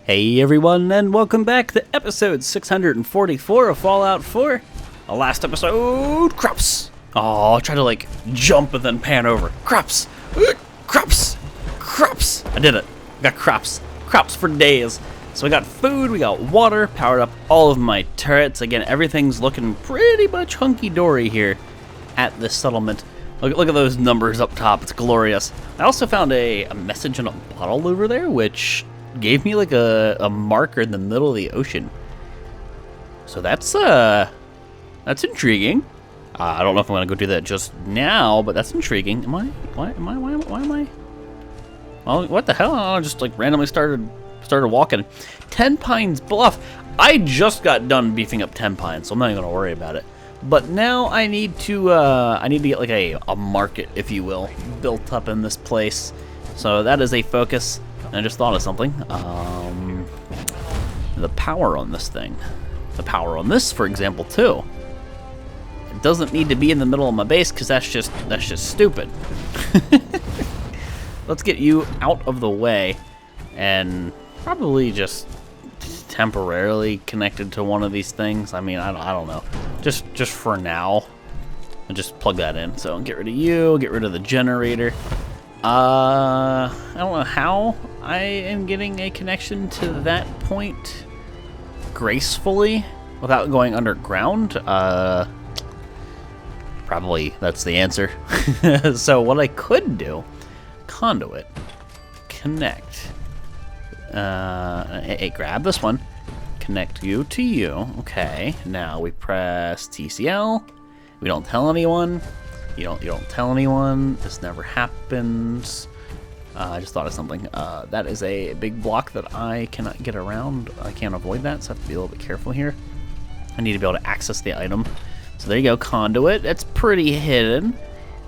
Hey everyone, and welcome back to episode 644 of Fallout 4. The last episode, crops. Oh, I'll try to like jump and then pan over. Crops, crops, crops. I did it. I got crops for days. So we got food, we got water, powered up all of my turrets. Again, everything's looking pretty much hunky-dory here at this settlement. Look at those numbers up top, it's glorious. I also found a message in a bottle over there, which gave me like a marker in the middle of the ocean. So that's intriguing. I don't know if I'm gonna go do that just now, but that's intriguing. Why am I? Well, what the hell? I just like randomly started walking. 10 Pines Bluff. I just got done beefing up 10 Pines, so I'm not even gonna worry about it. But now I need to get like a market, if you will, built up in this place. So that is a focus. And I just thought of something. The power on this thing. The power on this, for example, too. It doesn't need to be in the middle of my base because that's just stupid. Let's get you out of the way and probably just temporarily connected to one of these things. I mean, I don't know. Just for now, and just plug that in. So get rid of you. Get rid of the generator. I don't know how I am getting a connection to that point gracefully without going underground. Probably that's the answer. So what I could do, conduit, connect. Hey, grab this one. Connect you to you. Okay, now we press TCL. We don't tell anyone. You don't tell anyone. This never happens. I just thought of something. That is a big block that I cannot get around. I can't avoid that, so I have to be a little bit careful here. I need to be able to access the item. So there you go, conduit. It's pretty hidden.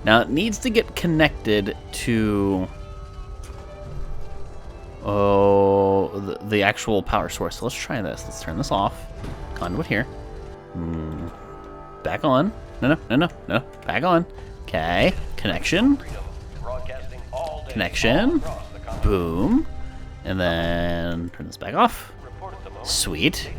Now it needs to get connected to the actual power source. So let's try this. Let's turn this off. Conduit here. Back on. No. Back on. Okay. Connection. Connection. Boom. And then turn this back off. Sweet.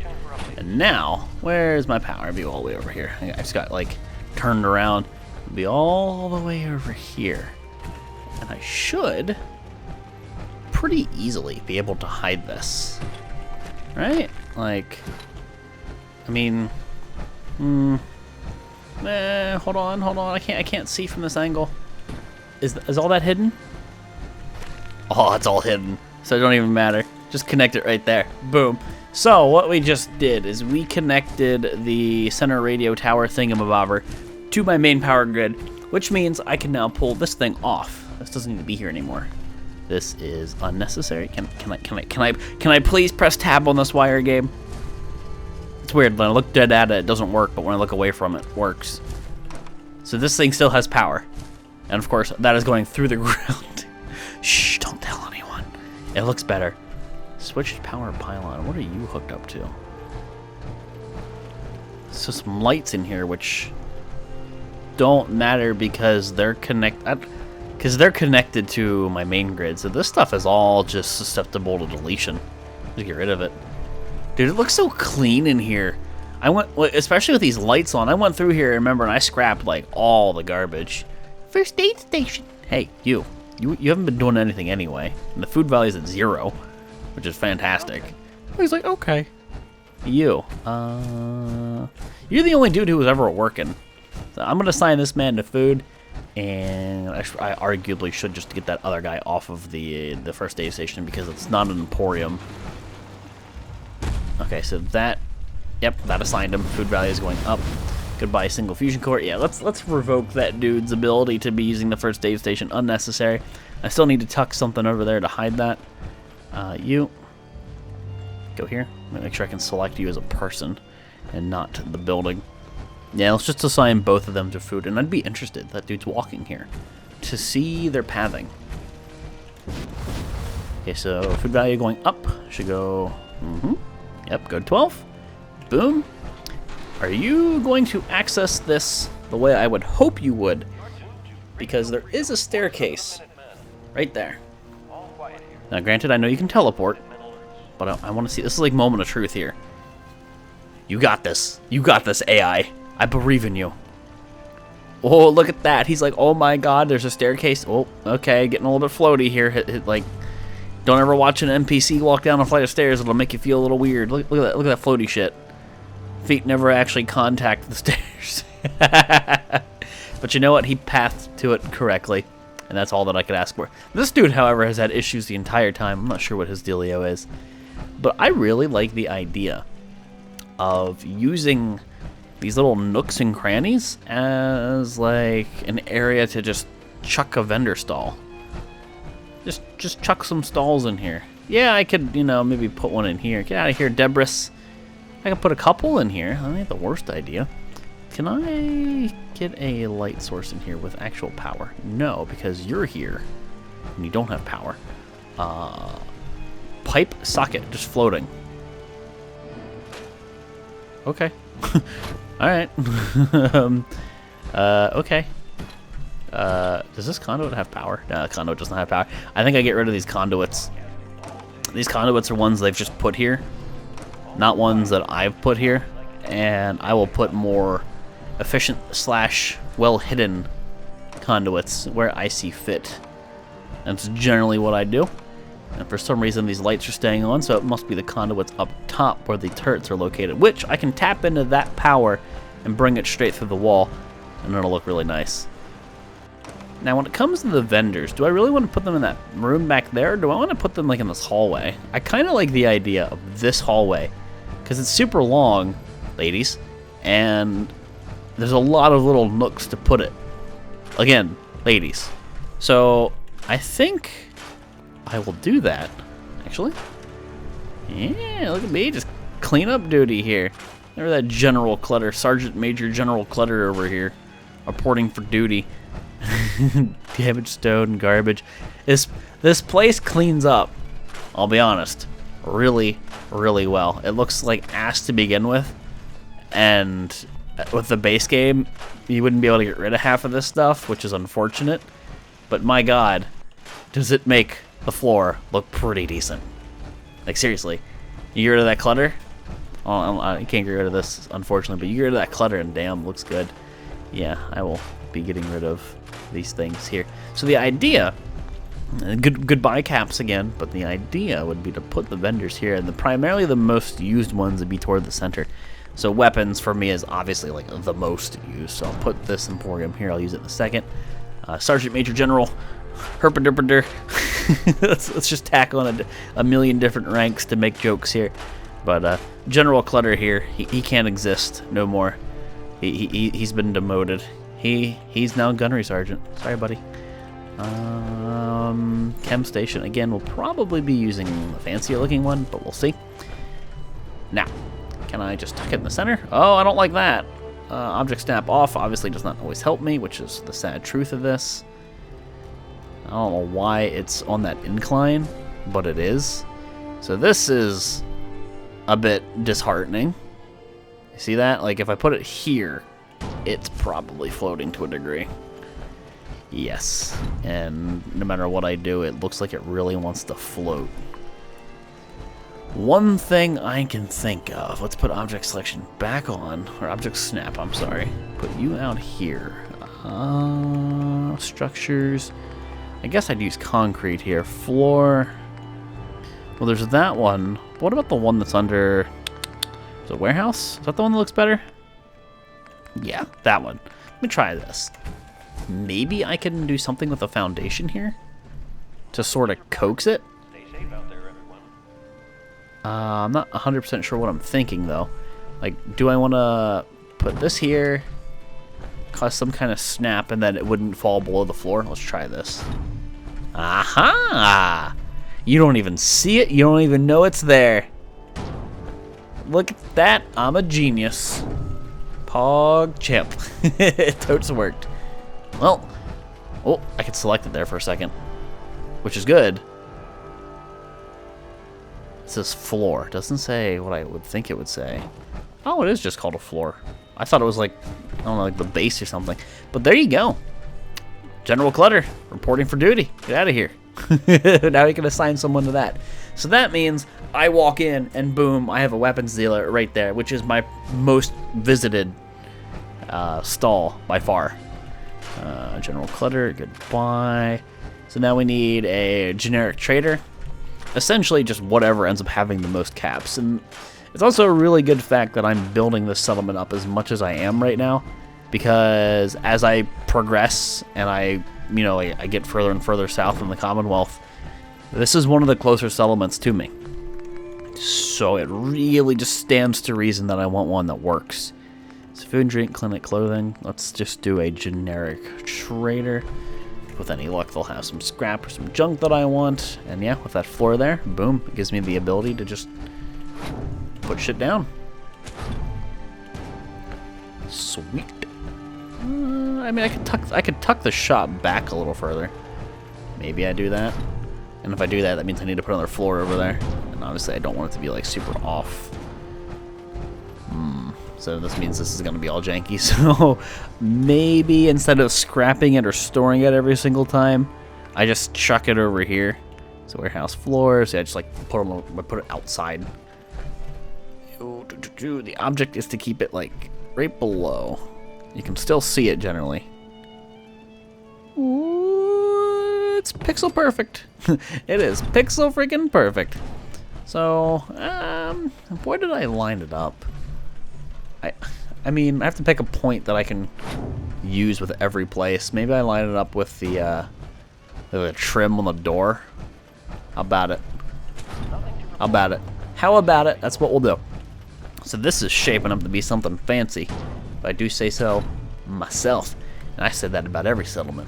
And now, where's my power? It'll be all the way over here. I just got like turned around. It'll be all the way over here. And I should pretty easily be able to hide this. Right? Like, I mean, hold on. I can't see from this angle. Is all that hidden? Oh, it's all hidden. So it don't even matter. Just connect it right there. Boom. So what we just did is we connected the center radio tower thingamabobber to my main power grid, which means I can now pull this thing off. This doesn't need to be here anymore. This is unnecessary. Can I please press tab on this wire, game? It's weird. When I look dead at it, it doesn't work, but when I look away from it, it works. So this thing still has power. And of course, that is going through the ground. Shh, don't tell anyone. It looks better. Switched power pylon. What are you hooked up to? So some lights in here, which don't matter because they're connected to my main grid. So this stuff is all just susceptible to deletion. Just get rid of it. Dude, it looks so clean in here. I went, especially with these lights on, I went through here, remember, and I scrapped like all the garbage. First aid station. Hey, you haven't been doing anything anyway. And the food value is at 0, which is fantastic. He's like, okay. You're the only dude who was ever working. So I'm gonna assign this man to food, and I arguably should just get that other guy off of the first aid station because it's not an emporium. Okay, so that assigned him. Food value is going up. Goodbye, single fusion core. Yeah, let's revoke that dude's ability to be using the first aid station. Unnecessary. I still need to tuck something over there to hide that. You go here. Make sure I can select you as a person and not the building. Yeah, let's just assign both of them to food, and I'd be interested. That dude's walking here to see their pathing. Okay, so food value going up should go. Yep, go to 12. Boom. Are you going to access this the way I would hope you would? Because there is a staircase right there. Now, granted, I know you can teleport, but I want to see. This is like moment of truth here. You got this. You got this, AI. I believe in you. Oh, look at that. He's like, oh my god, there's a staircase. Oh, okay, getting a little bit floaty here. Like, don't ever watch an NPC walk down a flight of stairs. It'll make you feel a little weird. Look at that. Look at that floaty shit. Feet never actually contact the stairs. But you know what? He pathed to it correctly. And that's all that I could ask for. This dude, however, has had issues the entire time. I'm not sure what his dealio is. But I really like the idea of using these little nooks and crannies as like an area to just chuck a vendor stall. Just chuck some stalls in here. Yeah, I could, you know, maybe put one in here. Get out of here, Debris. I could put a couple in here. That ain't the worst idea. Can I get a light source in here with actual power? No, because you're here and you don't have power. Pipe socket just floating. Okay. Alright. Okay. Does this conduit have power? No, the conduit doesn't have power. I think I get rid of these conduits. These conduits are ones they've just put here, not ones that I've put here. And I will put more efficient / well-hidden conduits where I see fit. That's generally what I do. And for some reason these lights are staying on, so it must be the conduits up top where the turrets are located, which I can tap into that power and bring it straight through the wall, and it'll look really nice. Now when it comes to the vendors, do I really want to put them in that room back there, or do I want to put them like in this hallway? I kind of like the idea of this hallway, because it's super long, ladies, and there's a lot of little nooks to put it. Again, ladies. So I think I will do that, actually. Yeah, look at me, just clean up duty here. Remember that General Clutter, Sergeant Major General Clutter over here, reporting for duty. Damaged stone, garbage. This place cleans up, I'll be honest, really, really well. It looks like ass to begin with, and with the base game, you wouldn't be able to get rid of half of this stuff, which is unfortunate. But my god, does it make the floor look pretty decent. Like seriously, you get rid of that clutter? Oh, I can't get rid of this, unfortunately, but you get rid of that clutter and damn, looks good. Yeah, I will be getting rid of these things here. So the idea, goodbye caps again, but the idea would be to put the vendors here, and primarily the most used ones would be toward the center. So weapons for me is obviously like the most used, so I'll put this Emporium here. I'll use it in a second. Sergeant Major General, herpaderpader. let's just tack on a million different ranks to make jokes here. But General Clutter here, he can't exist no more. He's been demoted. He's now Gunnery Sergeant. Sorry, buddy. Chem Station again. We'll probably be using the fancier looking one, but we'll see. Now, can I just tuck it in the center? Oh, I don't like that. Object snap off obviously does not always help me, which is the sad truth of this. I don't know why it's on that incline, but it is. So this is a bit disheartening. You see that? Like if I put it here, it's probably floating to a degree. Yes, and no matter what I do, it looks like it really wants to float. One thing I can think of, let's put object selection back on, or object snap, I'm sorry. Put you out here. Structures. I guess I'd use concrete here. Floor. Well, there's that one. What about the one that's under... Is it warehouse? Is that the one that looks better? Yeah, that one. Let me try this. Maybe I can do something with the foundation here to sort of coax it. I'm not 100% sure what I'm thinking, though. Like, do I want to put this here, cause some kind of snap, and then it wouldn't fall below the floor? Let's try this. Aha! You don't even see it. You don't even know it's there. Look at that. I'm a genius. Pog chimp. It totes worked. Well, oh, I could select it there for a second, which is good. It says floor. It doesn't say what I would think it would say. Oh, it is just called a floor. I thought it was like, I don't know, like the base or something. But there you go. General Clutter, reporting for duty. Get out of here. Now we can assign someone to that. So that means I walk in and boom, I have a weapons dealer right there, which is my most visited stall by far. General clutter, goodbye. So now we need a generic trader. Essentially just whatever ends up having the most caps. And it's also a really good fact that I'm building this settlement up as much as I am right now, because as I progress and I get further and further south in the Commonwealth, this is one of the closer settlements to me. So it really just stands to reason that I want one that works. So food, drink, clinic, clothing. Let's just do a generic trader. With any luck, they'll have some scrap or some junk that I want. And yeah, with that floor there, boom, it gives me the ability to just put shit down. Sweet. I mean, I could tuck the shop back a little further. Maybe I do that. And if I do that, that means I need to put another floor over there. And obviously, I don't want it to be like super off. So this means this is going to be all janky. So maybe instead of scrapping it or storing it every single time, I just chuck it over here. So warehouse floors. Yeah, just like put it outside. The object is to keep it like right below. You can still see it generally. Ooh, it's pixel perfect. It is pixel freaking perfect. So, where did I line it up? I mean, I have to pick a point that I can use with every place. Maybe I line it up with the trim on the door. How about it? How about it? How about it? That's what we'll do. So this is shaping up to be something fancy, if I do say so myself. And I said that about every settlement.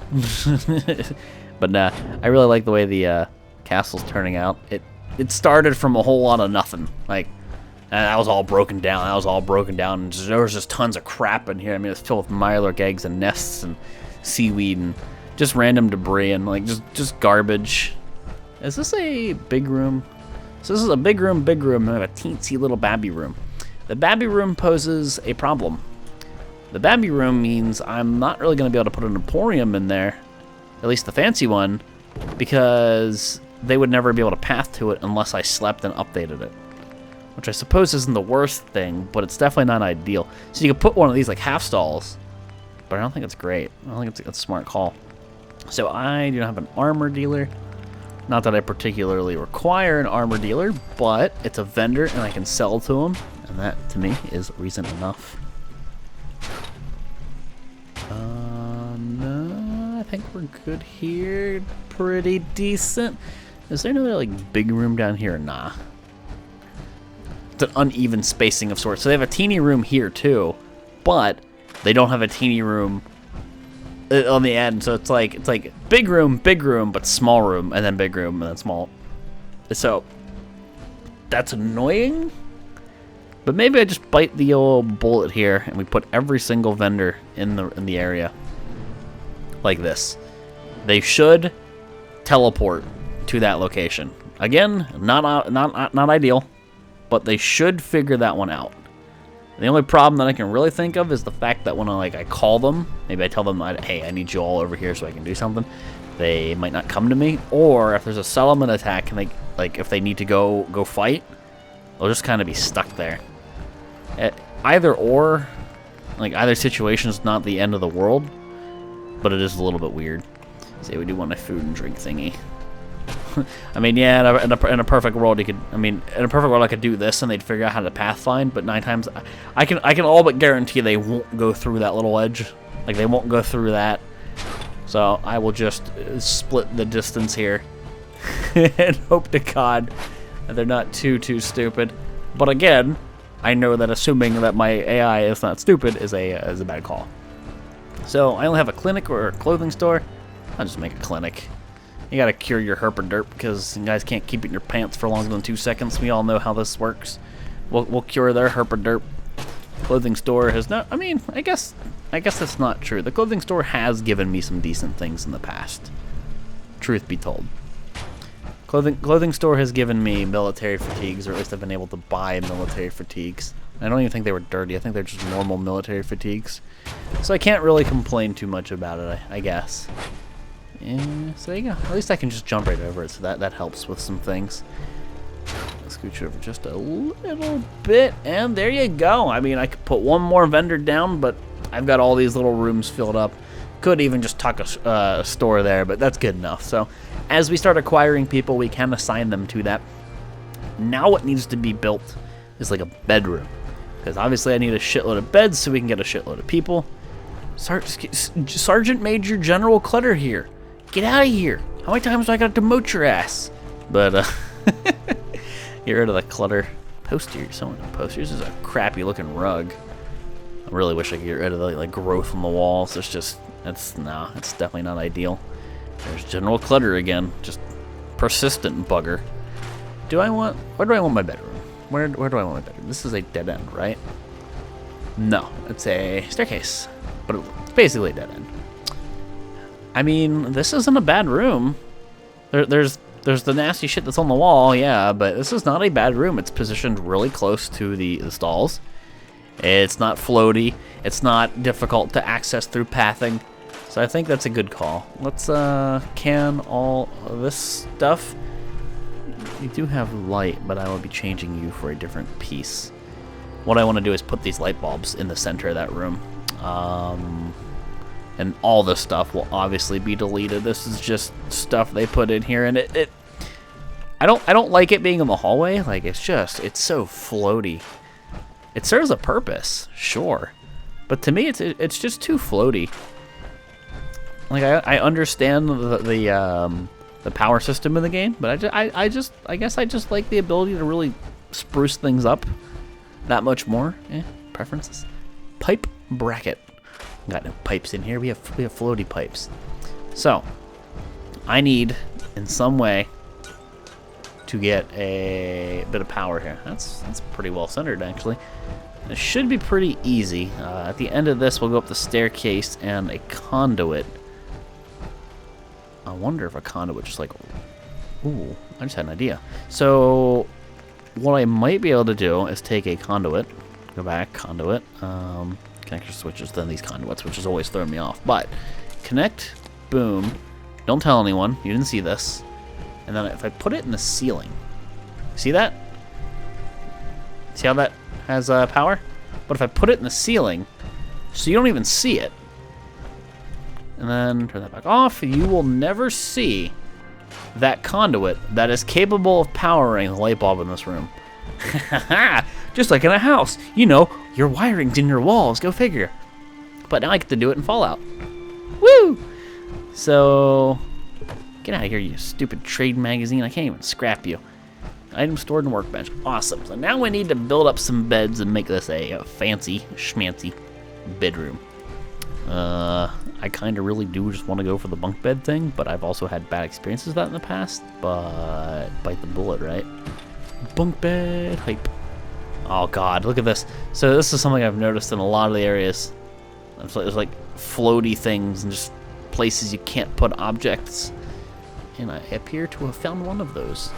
But I really like the way the castle's turning out. It started from a whole lot of nothing. Like, that was all broken down. And there was just tons of crap in here. I mean, it's filled with mirelurk eggs and nests and seaweed and just random debris and like just garbage. Is this a big room? So this is a big room, and I have a teensy little babby room. The babby room poses a problem. The babby room means I'm not really going to be able to put an emporium in there, at least the fancy one, because they would never be able to path to it unless I slept and updated it. Which I suppose isn't the worst thing, but it's definitely not ideal. So you could put one of these like half stalls, but I don't think it's great. I don't think it's a smart call. So I do not have an armor dealer. Not that I particularly require an armor dealer, but it's a vendor and I can sell to them, and that to me is reason enough. No, I think we're good here. Pretty decent. Is there another like big room down here? Nah. It's an uneven spacing of sorts. So they have a teeny room here too, but they don't have a teeny room on the end. So it's like big room, but small room, and then big room, and then small. So that's annoying. But maybe I just bite the old bullet here, and we put every single vendor in the area like this. They should teleport to that location. Again, not ideal. But they should figure that one out. The only problem that I can really think of is the fact that when I call them, maybe I tell them, hey, I need you all over here so I can do something, they might not come to me. Or if there's a settlement attack and if they need to go fight, they'll just kind of be stuck there. Either situation is not the end of the world, but it is a little bit weird. Say we do want a food and drink thingy. I mean, yeah, in a perfect world, I could do this and they'd figure out how to pathfind. But 9 times, I can all but guarantee they won't go through that little edge. Like they won't go through that. So I will just split the distance here and hope to God that they're not too stupid. But again, I know that assuming that my AI is not stupid is a bad call. So I only have a clinic or a clothing store. I'll just make a clinic. You gotta cure your herpaderp because you guys can't keep it in your pants for longer than 2 seconds. We all know how this works. We'll cure their herpaderp. Clothing store has not. I mean, I guess that's not true. The clothing store has given me some decent things in the past. Truth be told, clothing store has given me military fatigues, or at least I've been able to buy military fatigues. I don't even think they were dirty. I think they're just normal military fatigues. So I can't really complain too much about it. I guess. And so there you go. At least I can just jump right over it, so that helps with some things. Let's scooch over just a little bit, and there you go. I mean, I could put one more vendor down, but I've got all these little rooms filled up. Could even just tuck a store there, but that's good enough. So as we start acquiring people, we can assign them to that. Now what needs to be built is like a bedroom, because obviously I need a shitload of beds so we can get a shitload of people. Sergeant Major General Clutter here. Get out of here. How many times do I got to demote your ass? But, get rid of the clutter. Posters. Someone posters. This is a crappy looking rug. I really wish I could get rid of the like growth on the walls. It's just, it's definitely not ideal. There's General Clutter again. Just persistent bugger. Where do I want my bedroom? Where do I want my bedroom? This is a dead end, right? No, it's a staircase. But it's basically a dead end. I mean, this isn't a bad room. There's the nasty shit that's on the wall, yeah, but this is not a bad room. It's positioned really close to the stalls. It's not floaty. It's not difficult to access through pathing. So I think that's a good call. Let's can all of this stuff. You do have light, but I will be changing you for a different piece. What I want to do is put these light bulbs in the center of that room. And all this stuff will obviously be deleted. This is just stuff they put in here, and I don't like it being in the hallway. Like, it's so floaty. It serves a purpose, sure, but to me it's just too floaty. Like, I understand the power system in the game, but I guess I just like the ability to really spruce things up that much more. Preferences. Pipe bracket. Got no pipes in here. We have floaty pipes. So I need in some way to get a bit of power here. That's pretty well centered, actually. It should be pretty easy. At the end of this, we'll go up the staircase and a conduit. I wonder if a conduit just like... Ooh, I just had an idea. So what I might be able to do is take a conduit, go back, conduit, connector switches, then these conduits, which has always thrown me off. But connect, boom, don't tell anyone, you didn't see this. And then if I put it in the ceiling, see that? See how that has power? But if I put it in the ceiling, so you don't even see it, and then turn that back off, you will never see that conduit that is capable of powering the light bulb in this room. Just like in a house. You know, your wiring's in your walls, go figure. But now I get to do it in Fallout. Woo! So, get out of here, you stupid trade magazine. I can't even scrap you. Item stored in workbench. Awesome. So now we need to build up some beds and make this a fancy, schmancy bedroom. I kind of really do just want to go for the bunk bed thing, but I've also had bad experiences with that in the past. But bite the bullet, right? Bunk bed hype. Oh god, look at this. So this is something I've noticed in a lot of the areas. There's like floaty things and just places you can't put objects. And I appear to have found one of those.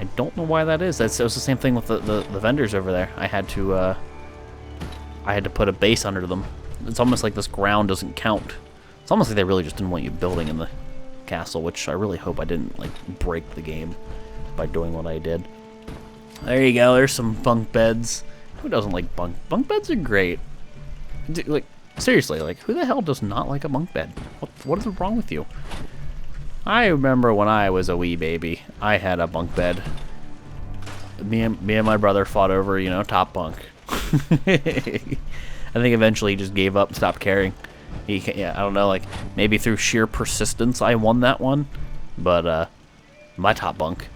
I don't know why that is. It was the same thing with the vendors over there. I had to put a base under them. It's almost like this ground doesn't count. It's almost like they really just didn't want you building in the castle, which I really hope I didn't like break the game by doing what I did. There you go. There's some bunk beds. Who doesn't like bunk beds? Are great. Like seriously, like who the hell does not like a bunk bed? What is wrong with you? I remember when I was a wee baby, I had a bunk bed. Me and my brother fought over, you know, top bunk. I think eventually he just gave up and stopped caring. Yeah, I don't know, like maybe through sheer persistence I won that one, but my top bunk.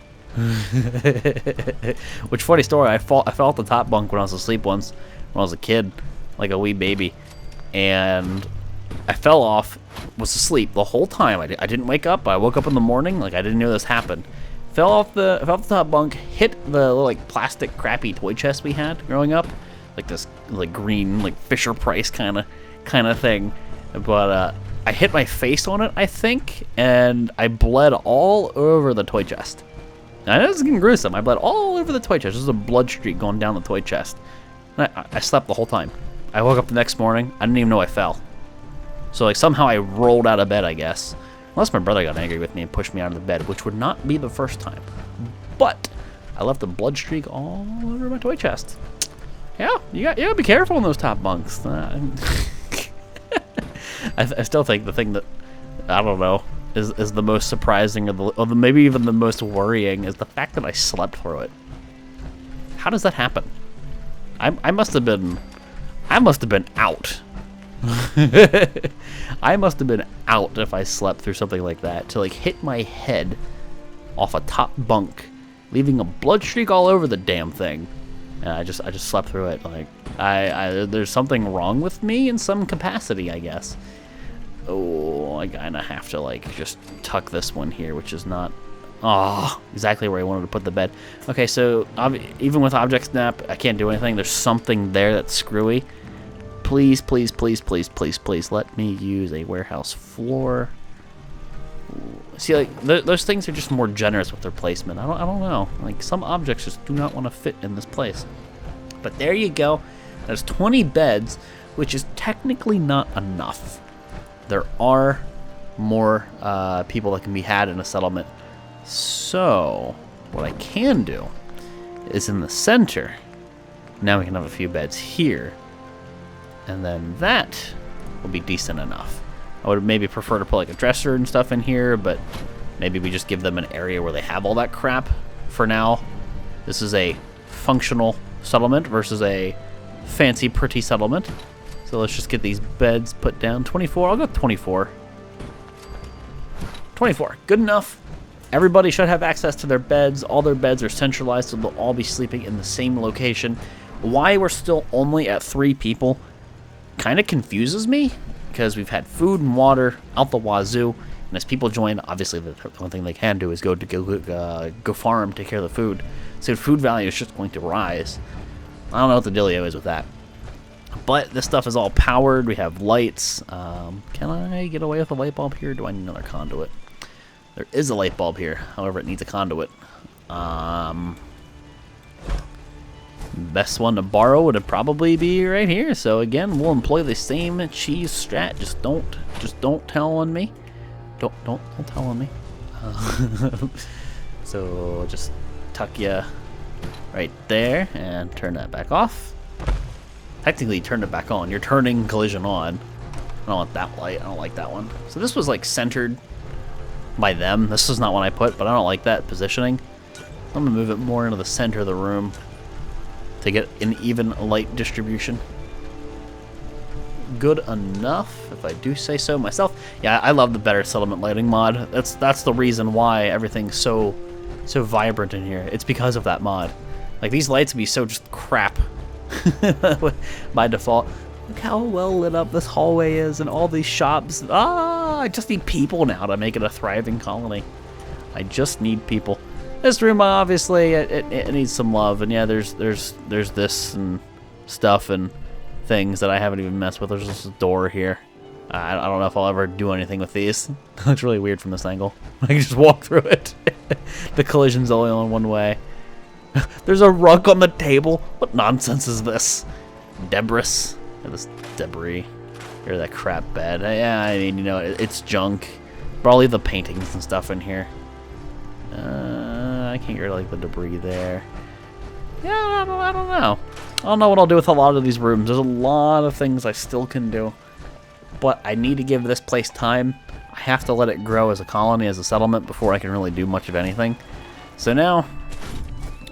Which funny story, I fell off the top bunk when I was asleep once when I was a kid, like a wee baby, and I fell off, was asleep the whole time. I didn't wake up. I woke up in the morning, like I didn't know this happened. Fell off the top bunk, hit the little, like plastic crappy toy chest we had growing up, like this like green like Fisher Price kind of thing. But I hit my face on it, I think, and I bled all over the toy chest. I know this is getting gruesome. I bled all over the toy chest. There's a blood streak going down the toy chest. And I slept the whole time. I woke up the next morning. I didn't even know I fell. So like somehow I rolled out of bed, I guess, Unless my brother got angry with me and pushed me out of the bed, which would not be the first time. But I left a blood streak all over my toy chest. Yeah, you gotta be careful in those top bunks. I still think the thing that, I don't know, is the most surprising or maybe even the most worrying is the fact that I slept through it. How does that happen? I must have been out. I must have been out if I slept through something like that, to like hit my head off a top bunk, leaving a blood streak all over the damn thing. And I just slept through it. Like there's something wrong with me in some capacity, I guess. Oh, I kinda have to like just tuck this one here, which is not exactly where I wanted to put the bed. Okay, so even with object snap, I can't do anything. There's something there that's screwy. Please, please, please, please, please, please let me use a warehouse floor. See, like those things are just more generous with their placement. I don't know. Like some objects just do not want to fit in this place. But there you go. There's 20 beds, which is technically not enough. There are more people that can be had in a settlement. So what I can do is in the center. Now we can have a few beds here. And then that will be decent enough. I would maybe prefer to put like a dresser and stuff in here, but maybe we just give them an area where they have all that crap for now. This is a functional settlement versus a fancy, pretty settlement. So let's just get these beds put down. 24, I'll go 24. 24, good enough. Everybody should have access to their beds. All their beds are centralized, so they'll all be sleeping in the same location. Why we're still only at 3 people kind of confuses me, because we've had food and water out the wazoo, and as people join, obviously the one thing they can do is go farm, take care of the food. So food value is just going to rise. I don't know what the dealio is with that. But this stuff is all powered. We have lights. Can I get away with a light bulb here? Do I need another conduit? There is a light bulb here. However, it needs a conduit. Best one to borrow would probably be right here. So again, we'll employ the same cheese strat. Just don't tell on me. Don't tell on me. So just tuck you right there and turn that back off. Technically, turn it back on. You're turning collision on. I don't want that light. I don't like that one. So this was like centered by them. This is not one I put, but I don't like that positioning. I'm gonna move it more into the center of the room to get an even light distribution. Good enough, if I do say so myself. Yeah, I love the better settlement lighting mod. That's the reason why everything's so vibrant in here. It's because of that mod. Like these lights would be so just crap by default. Look how well lit up this hallway is and all these shops. I just need people now to make it a thriving colony. I just need people. This room, obviously, it needs some love, and yeah, there's this and stuff and things that I haven't even messed with. There's just a door here. I don't know if I'll ever do anything with these. It looks really weird from this angle. I can just walk through it. The collision's only on one way. There's a rug on the table. What nonsense is this? Debris. This debris. Or that crap bed. Yeah, I mean, you know, it's junk. But I'll leave the paintings and stuff in here. I can't get like the debris there. Yeah, I don't know. I don't know what I'll do with a lot of these rooms. There's a lot of things I still can do. But I need to give this place time. I have to let it grow as a colony, as a settlement, before I can really do much of anything. So now,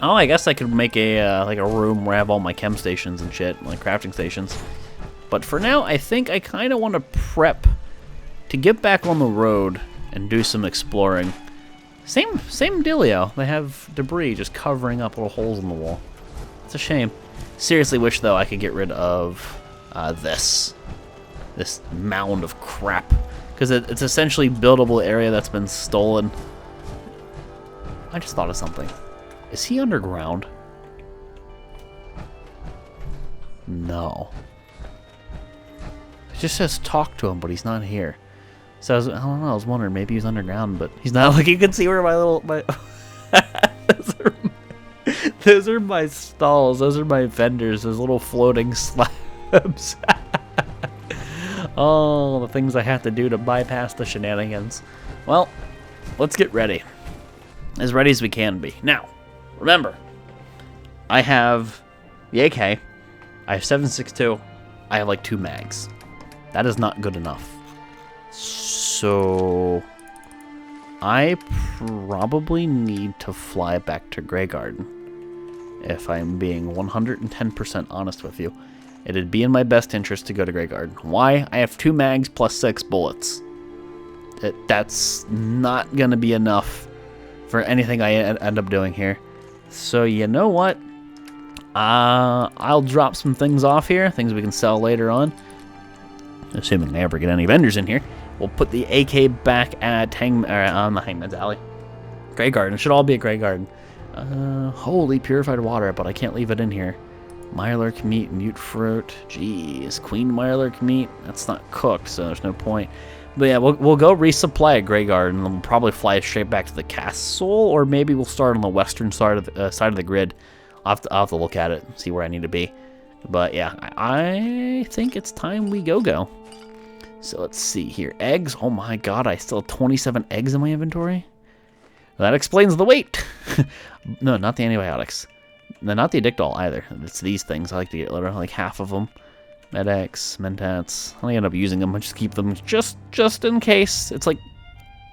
I guess I could make a like a room where I have all my chem stations and shit, like crafting stations. But for now, I think I kind of want to prep to get back on the road and do some exploring. Same dealio. They have debris just covering up little holes in the wall. It's a shame. Seriously wish, though, I could get rid of this mound of crap. Because it's essentially buildable area that's been stolen. I just thought of something. Is he underground? No. It just says talk to him, but he's not here. So I don't know, I was wondering, maybe he's underground, but he's not. Like, you can see where my those are my stalls, those are my vendors, those little floating slabs. Oh, the things I have to do to bypass the shenanigans. Well, let's get ready. As ready as we can be. Now, remember, I have the AK, I have 7.62, I have like 2 mags. That is not good enough. So I probably need to fly back to Grey Garden. If I'm being 110% honest with you, it'd be in my best interest to go to Grey Garden. Why? I have 2 mags plus 6 bullets. That's not going to be enough for anything I end up doing here. So you know what? I'll drop some things off here, things we can sell later on. Assuming I ever get any vendors in here. We'll put the AK back at the Hangman's Alley. Grey Garden. It should all be a Grey Garden. Holy purified water, but I can't leave it in here. Mirelurk meat, mute fruit. Jeez, queen Mirelurk meat. That's not cooked, so there's no point. But yeah, we'll go resupply at Grey Garden, and we'll probably fly straight back to the castle, or maybe we'll start on the western side of the grid. I'll have to look at it, see where I need to be. But yeah, I think it's time we go. So let's see here. Eggs. Oh my god, I still have 27 eggs in my inventory. That explains the weight. No, not the antibiotics. No, not the Addictol either. It's these things. I like to get literally like half of them. Med-X, Mentats. I end up using them. I just keep them just in case. It's like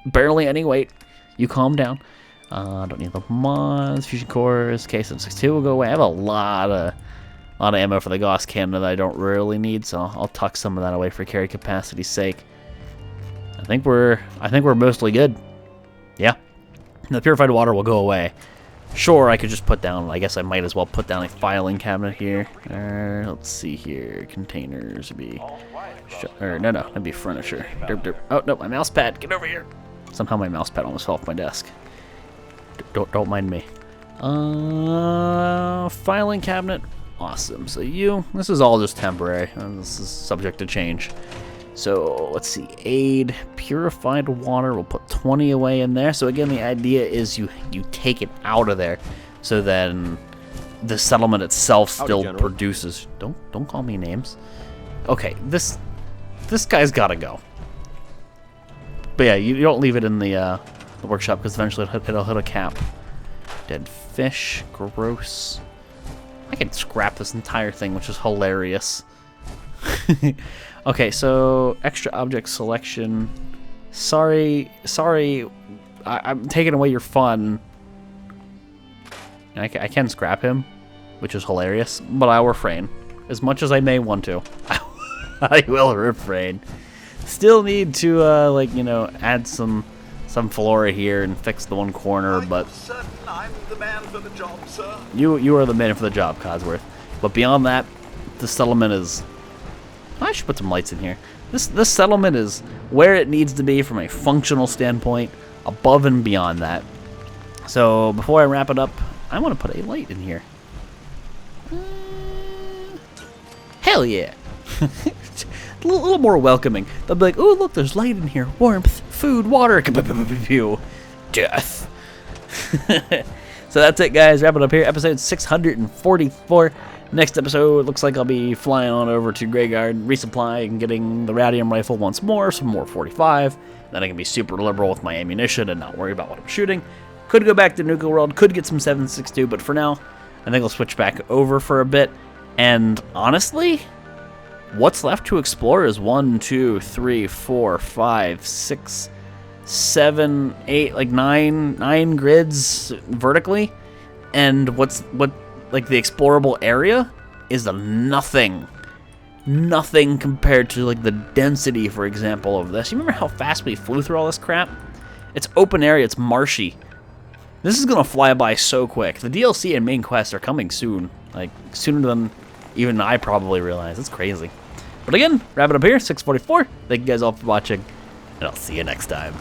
barely any weight. You calm down. Don't need the mods, fusion cores, K762 will go away. I have a lot of ammo for the Gauss cannon that I don't really need, so I'll tuck some of that away for carry capacity's sake. I think we're mostly good. Yeah. The purified water will go away. Sure, I could just put down, I guess I might as well put down a filing cabinet here. Let's see here. Containers would be... no, that'd be furniture. Derp, derp. Oh, no, my mouse pad. Get over here. Somehow my mouse pad almost fell off my desk. Don't mind me. Filing cabinet. Awesome. So this is all just temporary. This is subject to change. So let's see. Aid, purified water. We'll put 20 away in there. So again, the idea is you take it out of there, so then the settlement itself still produces. Don't call me names. Okay, this guy's got to go. But yeah, you don't leave it in the workshop because eventually it'll hit a cap. Dead fish, gross. I can scrap this entire thing, which is hilarious. Okay, so extra object selection. Sorry, I'm taking away your fun. I can scrap him, which is hilarious, but I'll refrain. As much as I may want to, I will refrain. Still need to, add some flora here and fix the one corner, but I'm the man for the job, sir. You are the man for the job, Codsworth. But beyond that, the settlement is... I should put some lights in here. This settlement is where it needs to be from a functional standpoint, above and beyond that. So before I wrap it up, I want to put a light in here. Hell yeah! A little more welcoming. They'll be like, "Oh, look, there's light in here. Warmth, food, water, death." So that's it, guys. Wrap it up here. Episode 644. Next episode, looks like I'll be flying on over to Grey Garden, resupply, and getting the radium rifle once more, some more 45. Then I can be super liberal with my ammunition and not worry about what I'm shooting. Could go back to Nuka World, could get some 7.62, but for now, I think I'll switch back over for a bit. And honestly, what's left to explore is 1, 2, 3, 4, 5, 6, 7, 8, like 9 grids vertically. And like the explorable area is nothing compared to like the density, for example, of this. You remember how fast we flew through all this crap? It's open area, it's marshy. This is gonna fly by so quick. The DLC and main quests are coming soon, like sooner than even I probably realize. It's crazy. But again, wrap it up here, 644. Thank you guys all for watching, and I'll see you next time.